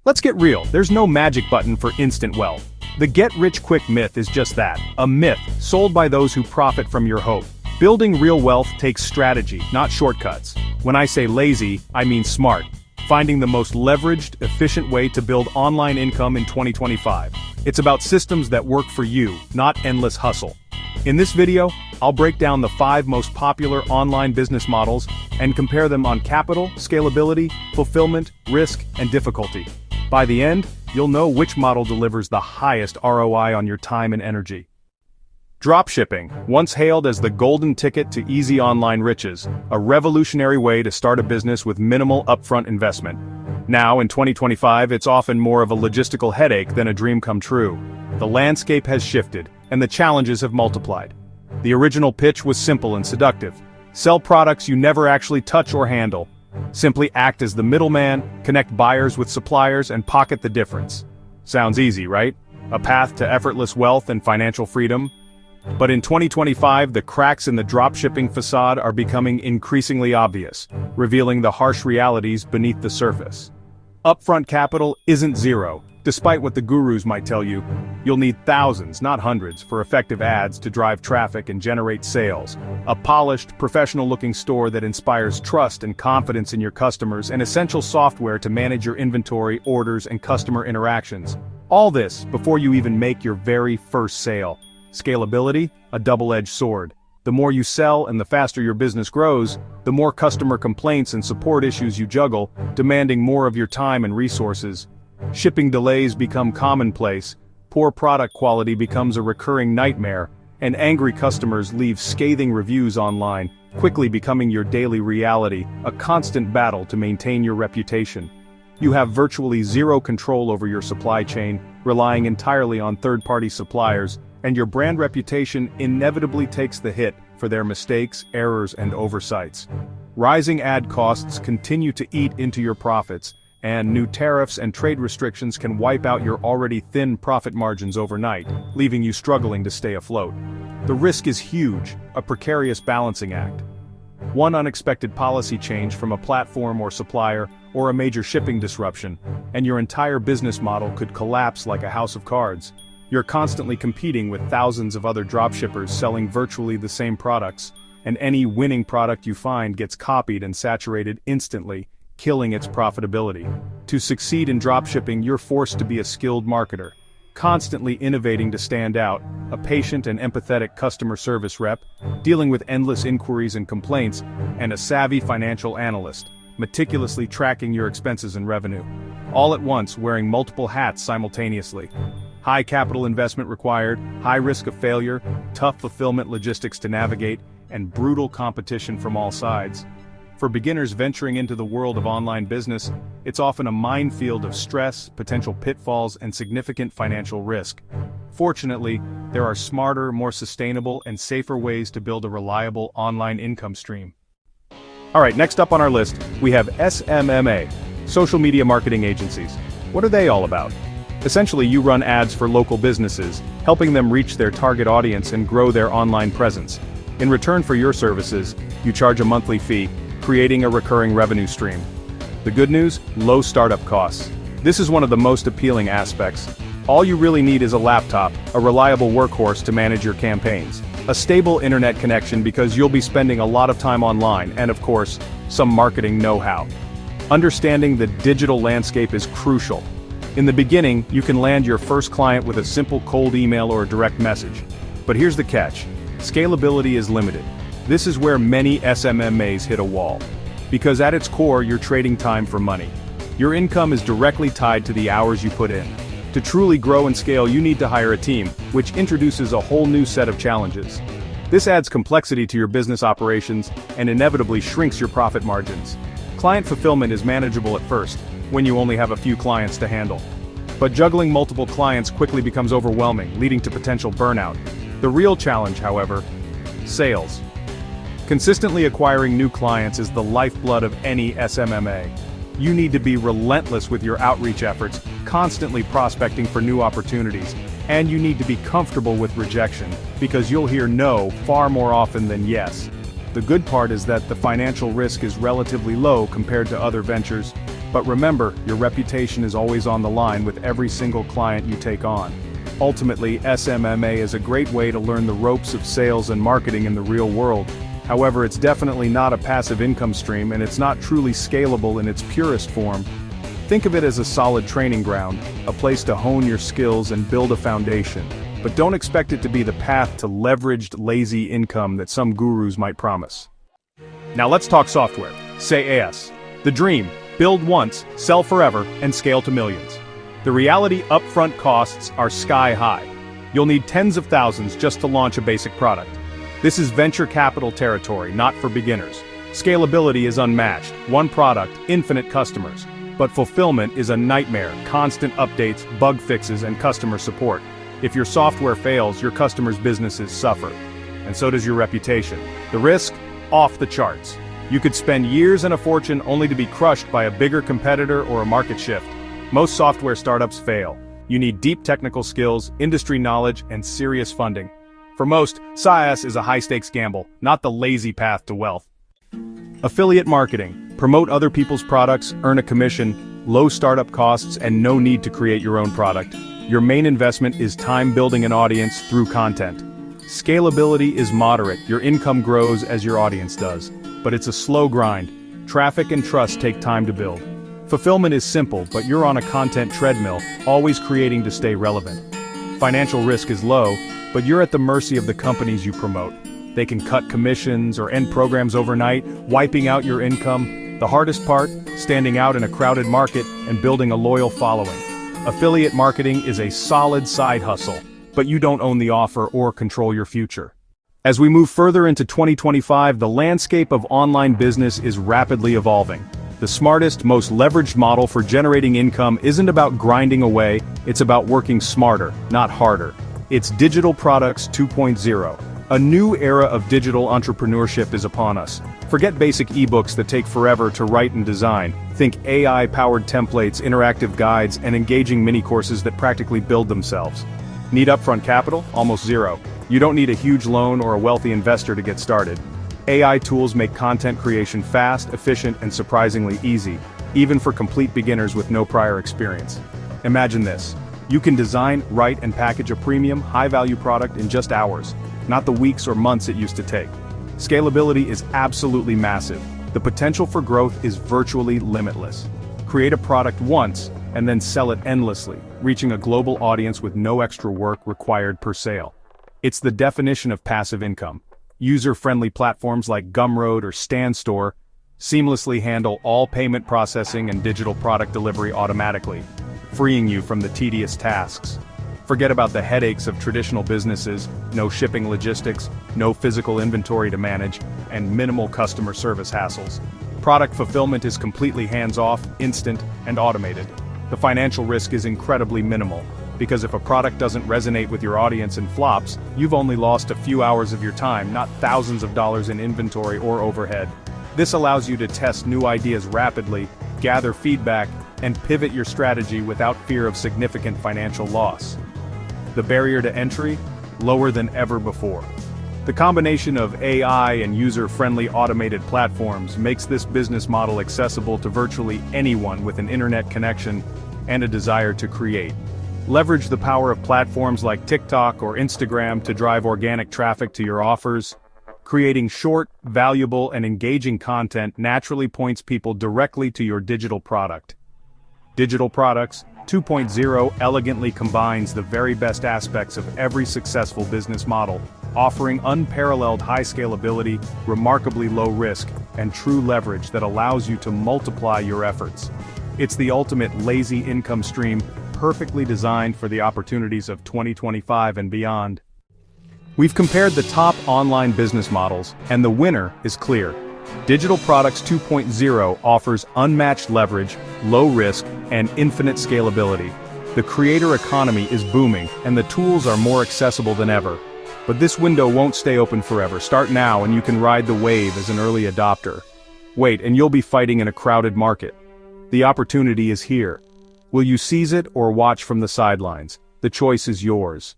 Let's get real, there's no magic button for instant wealth. The get-rich-quick myth is just that, a myth sold by those who profit from your hope. Building real wealth takes strategy, not shortcuts. When I say lazy, I mean smart. Finding the most leveraged, efficient way to build online income in 2025. It's about systems that work for you, not endless hustle. In this video, I'll break down the 5 most popular online business models and compare them on capital, scalability, fulfillment, risk, and difficulty. By the end, you'll know which model delivers the highest ROI on your time and energy. Dropshipping, once hailed as the golden ticket to easy online riches, a revolutionary way to start a business with minimal upfront investment. Now, in 2025, it's often more of a logistical headache than a dream come true. The landscape has shifted, and the challenges have multiplied. The original pitch was simple and seductive. Sell products you never actually touch or handle. Simply act as the middleman, connect buyers with suppliers, and pocket the difference. Sounds easy, right? A path to effortless wealth and financial freedom? But in 2025, the cracks in the dropshipping facade are becoming increasingly obvious, revealing the harsh realities beneath the surface. Upfront capital isn't zero. Despite what the gurus might tell you, you'll need thousands, not hundreds, for effective ads to drive traffic and generate sales. A polished, professional-looking store that inspires trust and confidence in your customers, and essential software to manage your inventory, orders, and customer interactions. All this before you even make your very first sale. Scalability, a double-edged sword. The more you sell and the faster your business grows, the more customer complaints and support issues you juggle, demanding more of your time and resources. Shipping delays become commonplace, poor product quality becomes a recurring nightmare, and angry customers leave scathing reviews online, quickly becoming your daily reality, a constant battle to maintain your reputation. You have virtually zero control over your supply chain, relying entirely on third-party suppliers, and your brand reputation inevitably takes the hit for their mistakes, errors, and oversights. Rising ad costs continue to eat into your profits, and new tariffs and trade restrictions can wipe out your already thin profit margins overnight, leaving you struggling to stay afloat. The risk is huge, a precarious balancing act. One unexpected policy change from a platform or supplier, or a major shipping disruption, and your entire business model could collapse like a house of cards. You're constantly competing with thousands of other dropshippers selling virtually the same products, and any winning product you find gets copied and saturated instantly, killing its profitability. To succeed in dropshipping, you're forced to be a skilled marketer, constantly innovating to stand out, a patient and empathetic customer service rep, dealing with endless inquiries and complaints, and a savvy financial analyst, meticulously tracking your expenses and revenue. All at once, wearing multiple hats simultaneously. High capital investment required, high risk of failure, tough fulfillment logistics to navigate, and brutal competition from all sides. For beginners venturing into the world of online business, it's often a minefield of stress, potential pitfalls, and significant financial risk. Fortunately, there are smarter, more sustainable, and safer ways to build a reliable online income stream. Alright, next up on our list, we have SMMA, Social Media Marketing Agencies. What are they all about? Essentially, you run ads for local businesses, helping them reach their target audience and grow their online presence. In return for your services, you charge a monthly fee, creating a recurring revenue stream. The good news? Low startup costs. This is one of the most appealing aspects. All you really need is a laptop, a reliable workhorse to manage your campaigns, a stable internet connection because you'll be spending a lot of time online, and of course, some marketing know-how. Understanding the digital landscape is crucial. In the beginning, you can land your first client with a simple cold email or a direct message. But here's the catch. Scalability is limited. This is where many SMMAs hit a wall. Because at its core, you're trading time for money. Your income is directly tied to the hours you put in. To truly grow and scale, you need to hire a team, which introduces a whole new set of challenges. This adds complexity to your business operations and inevitably shrinks your profit margins. Client fulfillment is manageable at first, when you only have a few clients to handle. But juggling multiple clients quickly becomes overwhelming, leading to potential burnout. The real challenge, however, sales. Consistently acquiring new clients is the lifeblood of any SMMA. You need to be relentless with your outreach efforts, constantly prospecting for new opportunities, and you need to be comfortable with rejection, because you'll hear no far more often than yes. The good part is that the financial risk is relatively low compared to other ventures. But remember, your reputation is always on the line with every single client you take on. Ultimately, SMMA is a great way to learn the ropes of sales and marketing in the real world. However, it's definitely not a passive income stream, and it's not truly scalable in its purest form. Think of it as a solid training ground, a place to hone your skills and build a foundation. But don't expect it to be the path to leveraged, lazy income that some gurus might promise. Now let's talk software. SaaS. The dream: build once, sell forever, and scale to millions. The reality: upfront costs are sky high. You'll need tens of thousands just to launch a basic product. This is venture capital territory, not for beginners. Scalability is unmatched: one product, infinite customers. But fulfillment is a nightmare: constant updates, bug fixes, and customer support. If your software fails, your customers' businesses suffer. And so does your reputation. The risk? Off the charts. You could spend years and a fortune only to be crushed by a bigger competitor or a market shift. Most software startups fail. You need deep technical skills, industry knowledge, and serious funding. For most, SaaS is a high-stakes gamble, not the lazy path to wealth. Affiliate marketing. Promote other people's products, earn a commission, low startup costs, and no need to create your own product. Your main investment is time building an audience through content. Scalability is moderate: your income grows as your audience does. But it's a slow grind. Traffic and trust take time to build. Fulfillment is simple, but you're on a content treadmill, always creating to stay relevant. Financial risk is low, but you're at the mercy of the companies you promote. They can cut commissions or end programs overnight, wiping out your income. The hardest part? Standing out in a crowded market and building a loyal following. Affiliate marketing is a solid side hustle, but you don't own the offer or control your future. As we move further into 2025, the landscape of online business is rapidly evolving. The smartest, most leveraged model for generating income isn't about grinding away, it's about working smarter, not harder. It's Digital Products 2.0. A new era of digital entrepreneurship is upon us. Forget basic ebooks that take forever to write and design. Think AI-powered templates, interactive guides, and engaging mini-courses that practically build themselves. Need upfront capital? Almost zero. You don't need a huge loan or a wealthy investor to get started. AI tools make content creation fast, efficient, and surprisingly easy, even for complete beginners with no prior experience. Imagine this. You can design, write, and package a premium, high-value product in just hours, not the weeks or months it used to take. Scalability is absolutely massive. The potential for growth is virtually limitless. Create a product once, and then sell it endlessly, reaching a global audience with no extra work required per sale. It's the definition of passive income. User-friendly platforms like Gumroad or StanStore seamlessly handle all payment processing and digital product delivery automatically, freeing you from the tedious tasks. Forget about the headaches of traditional businesses: no shipping logistics, no physical inventory to manage, and minimal customer service hassles. Product fulfillment is completely hands-off, instant, and automated. The financial risk is incredibly minimal, because if a product doesn't resonate with your audience and flops, you've only lost a few hours of your time, not thousands of dollars in inventory or overhead. This allows you to test new ideas rapidly, gather feedback, and pivot your strategy without fear of significant financial loss. The barrier to entry? Lower than ever before. The combination of AI and user-friendly automated platforms makes this business model accessible to virtually anyone with an internet connection and a desire to create. Leverage the power of platforms like TikTok or Instagram to drive organic traffic to your offers. Creating short, valuable, and engaging content naturally points people directly to your digital product. Digital Products 2.0 elegantly combines the very best aspects of every successful business model, offering unparalleled high scalability, remarkably low risk, and true leverage that allows you to multiply your efforts. It's the ultimate lazy income stream, perfectly designed for the opportunities of 2025 and beyond. We've compared the top online business models, and the winner is clear. Digital Products 2.0 offers unmatched leverage, low risk, and infinite scalability. The creator economy is booming, and the tools are more accessible than ever. But this window won't stay open forever. Start now and you can ride the wave as an early adopter. Wait, and you'll be fighting in a crowded market. The opportunity is here. Will you seize it or watch from the sidelines? The choice is yours.